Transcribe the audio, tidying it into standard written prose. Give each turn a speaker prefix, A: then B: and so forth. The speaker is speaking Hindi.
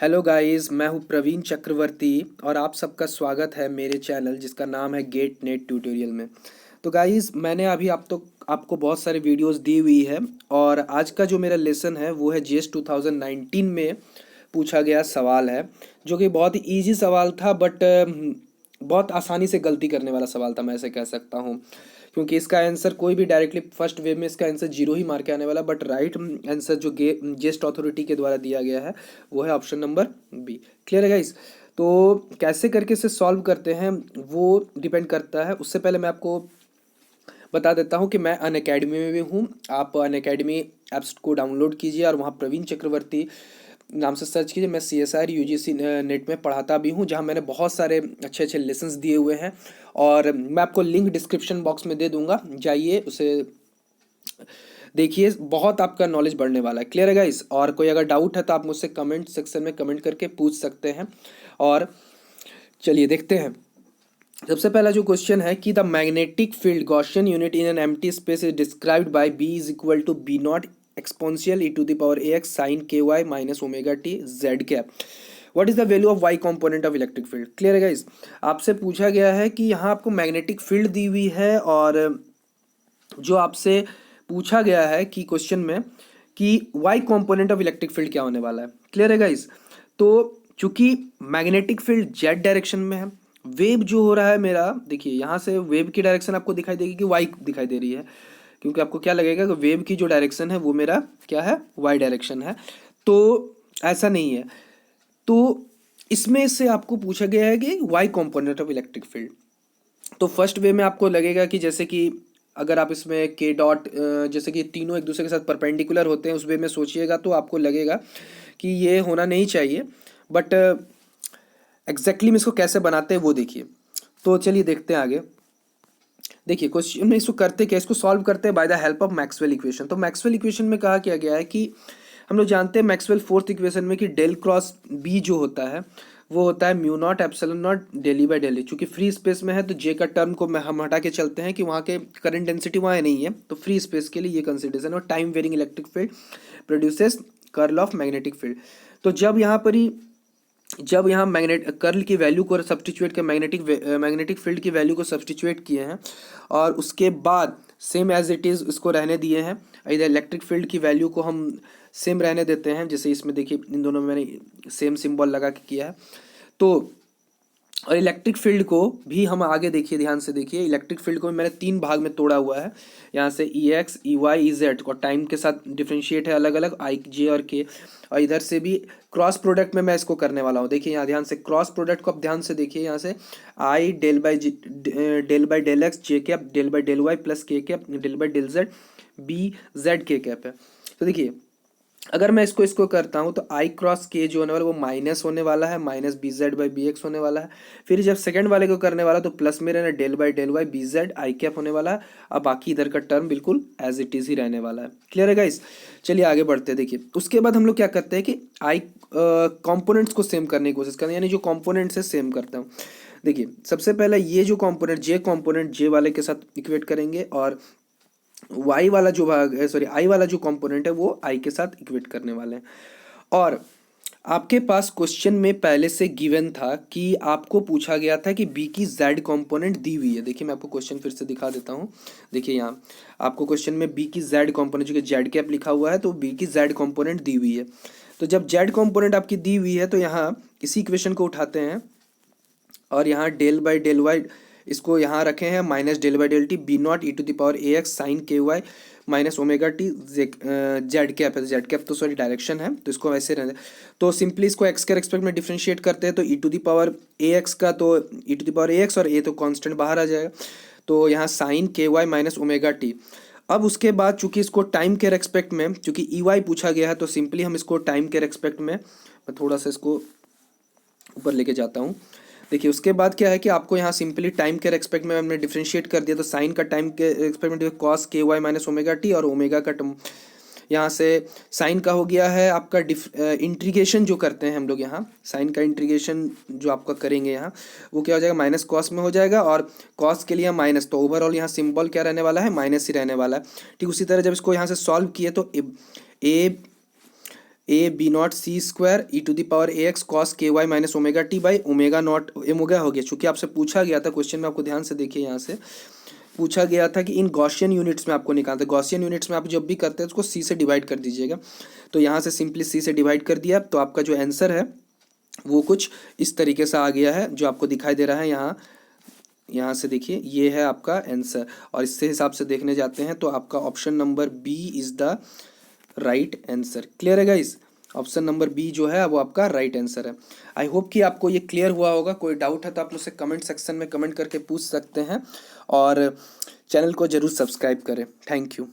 A: हेलो गाइस, मैं हूँ प्रवीण चक्रवर्ती और आप सबका स्वागत है मेरे चैनल जिसका नाम है गेट नेट ट्यूटोरियल में। तो गाइस, मैंने अभी आपको बहुत सारे वीडियोस दी हुई है और आज का जो मेरा लेसन है वो है जेएस 2019 में पूछा गया सवाल है, जो कि बहुत ही ईजी सवाल था बट बहुत आसानी से गलती करने वाला सवाल था, मैं ऐसे कह सकता हूँ। क्योंकि इसका आंसर कोई भी डायरेक्टली फर्स्ट वे में इसका आंसर 0 ही मार के आने वाला, बट राइट आंसर जो जेस्ट अथॉरिटी के द्वारा दिया गया है वो है ऑप्शन नंबर बी। क्लियर है गाइस? तो कैसे करके इसे सॉल्व करते हैं वो डिपेंड करता है। उससे पहले मैं आपको बता देता हूँ कि मैं अनअकैडमी में भी हूँ। आप अनअकैडमी ऐप्स को डाउनलोड कीजिए और वहाँ प्रवीण चक्रवर्ती नाम से सर्च कीजिए। मैं CSR UGC नेट में पढ़ाता भी हूँ, जहाँ मैंने बहुत सारे अच्छे अच्छे लेसन्स दिए हुए हैं और मैं आपको लिंक डिस्क्रिप्शन बॉक्स में दे दूंगा, जाइए उसे देखिए। बहुत आपका नॉलेज बढ़ने वाला है। क्लियर है गाइस? और कोई अगर डाउट है तो आप मुझसे कमेंट सेक्शन में कमेंट करके पूछ सकते हैं। और चलिए देखते हैं। सबसे पहला जो क्वेश्चन है कि the magnetic field Gaussian unit in an empty space is described by B is equal to B not exponential e⁻AX sine KY minus omega t z cap. What is the value of Y component of electric field? Clear है गाइस? आपसे पूछा गया है कि यहाँ आपको मैग्नेटिक फील्ड दी हुई है और जो आपसे पूछा गया है कि क्वेश्चन में कि Y component of electric field क्या होने वाला है। क्लियर है गाइस? तो चूंकि मैग्नेटिक फील्ड जेड डायरेक्शन में है, वेव जो हो रहा है मेरा, देखिए यहाँ से वेव की डायरेक्शन आपको दिखाई देगी कि वाई दिखाई दे रही है, क्योंकि आपको क्या लगेगा कि वेव की जो डायरेक्शन है वो मेरा क्या है, वाई डायरेक्शन है। तो ऐसा नहीं है। तो इसमें से आपको पूछा गया है कि Y component of electric field. तो फर्स्ट वे में आपको लगेगा कि जैसे कि अगर आप इसमें के डॉट जैसे कि तीनों एक दूसरे के साथ परपेंडिकुलर होते हैं, उस वे में सोचिएगा तो आपको लगेगा कि ये होना नहीं चाहिए, बट एग्जैक्टली में इसको कैसे बनाते हैं वो देखिए। तो चलिए देखते हैं आगे। देखिए क्वेश्चन में इसको करते क्या, इसको सॉल्व करते हैं by the help of Maxwell equation. तो मैक्सवेल इक्वेशन में कहा क्या गया है कि हम लोग जानते हैं मैक्सवेल फोर्थ इक्वेशन में कि डेल क्रॉस बी जो होता है वो होता है mu not epsilon not del E by del E. चूंकि फ्री स्पेस में है तो जे का टर्म को हम हटा के चलते हैं कि वहाँ के करंट डेंसिटी वहाँ नहीं है, तो फ्री स्पेस के लिए ये कंसिडरेशन। और time varying electric field produces curl of magnetic field. तो जब यहाँ मैग्नेट कर्ल की वैल्यू को सब्स्टिट्यूट के मैग्नेटिक फील्ड की वैल्यू को सब्स्टिट्यूट किए हैं और उसके बाद सेम एज इट इज़ इसको रहने दिए हैं। इधर इलेक्ट्रिक फील्ड की वैल्यू को हम सेम रहने देते हैं, जैसे इसमें देखिए इन दोनों में मैंने सेम सिंबल लगा के किया है। तो और इलेक्ट्रिक फील्ड को भी हम आगे देखिए, ध्यान से देखिए। इलेक्ट्रिक फील्ड को भी मैंने 3 भाग में तोड़ा हुआ है। यहाँ से EX EY EZ और टाइम के साथ डिफ्रेंशिएट है अलग अलग I J और K। और इधर से भी क्रॉस प्रोडक्ट में मैं इसको करने वाला हूँ। देखिए यहाँ ध्यान से क्रॉस प्रोडक्ट को आप ध्यान से देखिए। यहाँ से I del by del x j cap del by del y plus k cap del by del z B z k cap है। तो देखिए अगर मैं इसको करता हूँ तो I क्रॉस के जो होने वाला वो माइनस होने वाला है, minus B Z by B X होने वाला है। फिर जब सेकंड वाले को करने वाला तो प्लस में रहना del by del Y B Z I cap होने वाला है। अब बाकी इधर का टर्म बिल्कुल एज इट इज ही रहने वाला है। क्लियर है गाइस? चलिए आगे बढ़ते हैं। देखिए उसके बाद हम लोग क्या करते हैं कि आई कॉम्पोनेंट्स को सेम करने की कोशिश करते हैं, यानी जो कॉम्पोनेंट्स है सेम करता हूँ। देखिए सबसे पहले ये जो कॉम्पोनेंट जे वाले के साथ इक्वेट करेंगे और वाई वाला जो भाग है, सॉरी आई वाला जो कंपोनेंट है वो आई के साथ इक्वेट करने वाले हैं। और आपके पास क्वेश्चन में पहले से गिवन था कि आपको पूछा गया था कि बी की जेड कंपोनेंट दी हुई है। देखिए मैं आपको क्वेश्चन फिर से दिखा देता हूँ। देखिए यहाँ आपको क्वेश्चन में बी की जेड कंपोनेंट, जो कि जेड कैप लिखा हुआ है, तो बी की जेड कंपोनेंट दी हुई है। तो जब जेड कंपोनेंट आपकी दी हुई है तो यहाँ इसी इक्वेशन को उठाते हैं और यहाँ डेल बाई डेल वाई इसको यहाँ रखे हैं minus del by del t B not e⁻AX sine KY minus omega t z cap है। जेड कैप तो सॉरी डायरेक्शन है, तो इसको वैसे रहने। तो सिंपली इसको एक्स के रेस्पेक्ट में डिफ्रेंशिएट करते हैं तो e⁻AX का तो e⁻AX और ए तो कांस्टेंट बाहर आ जाएगा। तो यहाँ sine KY minus omega t. अब उसके बाद चूंकि इसको टाइम के रेस्पेक्ट में, चूंकि EY पूछा गया है तो सिंपली हम इसको टाइम के रेस्पेक्ट में, मैं थोड़ा सा इसको ऊपर लेके जाता हूँ। देखिए उसके बाद क्या है कि आपको यहाँ सिंपली टाइम के रेस्पेक्ट में हमने डिफ्रेंशिएट कर दिया। तो साइन का टाइम के रेस्पेक्ट में cos KY minus omega T और ओमेगा का टर्म यहाँ से साइन का हो गया है आपका इंटीग्रेशन जो करते हैं हम लोग, यहाँ साइन का इंटीग्रेशन जो आपका करेंगे यहाँ वो क्या हो जाएगा, माइनस कॉस में हो जाएगा। और कॉस के लिए माइनस, तो ओवरऑल यहाँ सिंबल क्या रहने वाला है, माइनस ही रहने वाला है। ठीक उसी तरह जब इसको यहाँ से सॉल्व किए तो A B naught C square e to the power A x cos k y minus omega t by omega naught omega हो गया। चूंकि आपसे पूछा गया था क्वेश्चन में, आपको ध्यान से देखिए, यहाँ से पूछा गया था कि इन गॉसियन यूनिट्स में आपको निकालना है। गॉसियन यूनिट्स में आप जब भी करते हैं उसको सी से डिवाइड कर दीजिएगा। तो यहाँ से सिंपली सी से डिवाइड कर दिया, तो आपका जो आंसर है वो कुछ इस तरीके से आ गया है, जो आपको दिखाई दे रहा है यहाँ। यहाँ से देखिए, ये है आपका आंसर। और इससे हिसाब से देखने जाते हैं तो आपका option number B is the right answer. Clear है गाइस? ऑप्शन नंबर बी जो है वो आपका राइट आंसर है। आई होप कि आपको ये क्लियर हुआ होगा। कोई डाउट है तो आप मुझसे कमेंट सेक्शन में कमेंट करके पूछ सकते हैं, और चैनल को ज़रूर सब्सक्राइब करें। Thank you.